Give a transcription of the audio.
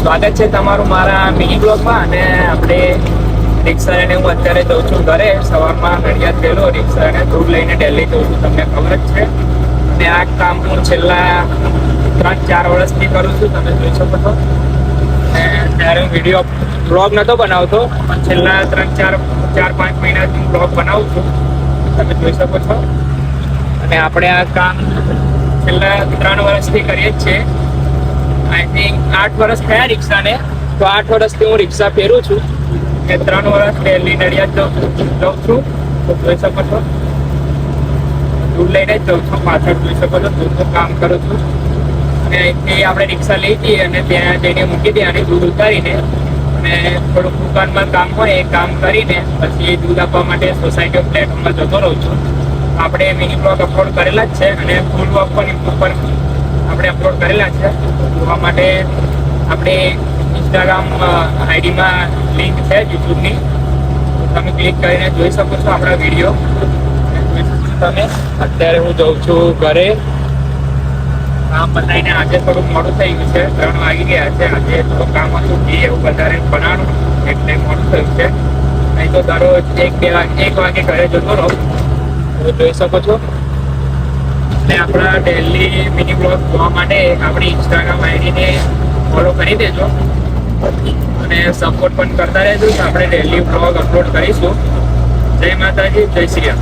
સ્વાગત છે તમારું મારા મિની બ્લોગમાં. અને આપણે રિક્ષા લઈને હું અત્યારે જઉં છું ઘરે. સવારમાં નડિયાદ ગયેલો રિક્ષા અને દૂધ લઈને દિલ્હી જઉં છું, તમને ખબર જ છે. અને આ કામ હું છેલ્લા 3-4 વર્ષથી કરું છું, તમે જોઈ શકો છો. અને ત્યારે હું વિડીયો બ્લોગ નહોતો બનાવતો, પણ છેલ્લા 4-5 મહિનાથી હું બ્લોગ બનાવું છું, તમે જોઈ શકો છો. અને આપણે આ કામ છેલ્લા 3 વર્ષથી કરીએ જ છીએ. આઈ થિંક 8 વર્ષ થયા રિક્ષાને. તો 8 વર્ષથી હું રિક્ષા ફેરું છું કે 3 વર્ષ દિલ્હી નડિયાદ જાઉં છું, તો જોઈ શકો છો. દૂધ લઈને જ જાઉં છું, પાછળ જોઈ શકો છો દૂધનું કામ કરું છું. અને અહીંથી આપણે રિક્ષા લઈ જઈએ અને ત્યાં જઈને મૂકી દઈએ અને દૂધ ઉતારીને અને થોડુંક દુકાનમાં કામ હોય એ કામ કરીને પછી દૂધ આપવા માટે સોસાયટી પ્લેટફોર્મમાં જતો રહું છું. આપણે મિની બ્લોગ અપલોડ કરેલા જ છે અને ફૂલ બ્લોગ પણ ઉપર આપણે અપલોડ કરેલા છે. જોવા માટે આપણે ઇન્સ્ટાગ્રામ આઈડીમાં લિંક છે યુટ્યુબની, તમે ક્લિક કરીને જોઈ શકો છો આપણા વિડીયો. તમે અત્યારે હું જઉં છું ઘરે. કામ બતાવીને આજે થોડુંક મોડું થઈ ગયું છે, 3 વાગી ગયા છે. આજે થોડું કામ હતું કે એવું વધારે બનાવવાનું એટલે મોડું થયું છે. નહીં તો દરરોજ 1 વાગે ઘરે જતો રહો, તો જોઈ શકો છો. અને આપણા ડેલી મિની બ્લોગ જોવા માટે આપણી ઇન્સ્ટાગ્રામ આઈડીને ફોલો કરી દેજો અને સપોર્ટ પણ કરતા રહેજો. તો આપણે ડેલી બ્લોગ અપલોડ કરીશું. જય માતાજી, જય શ્રી રામ.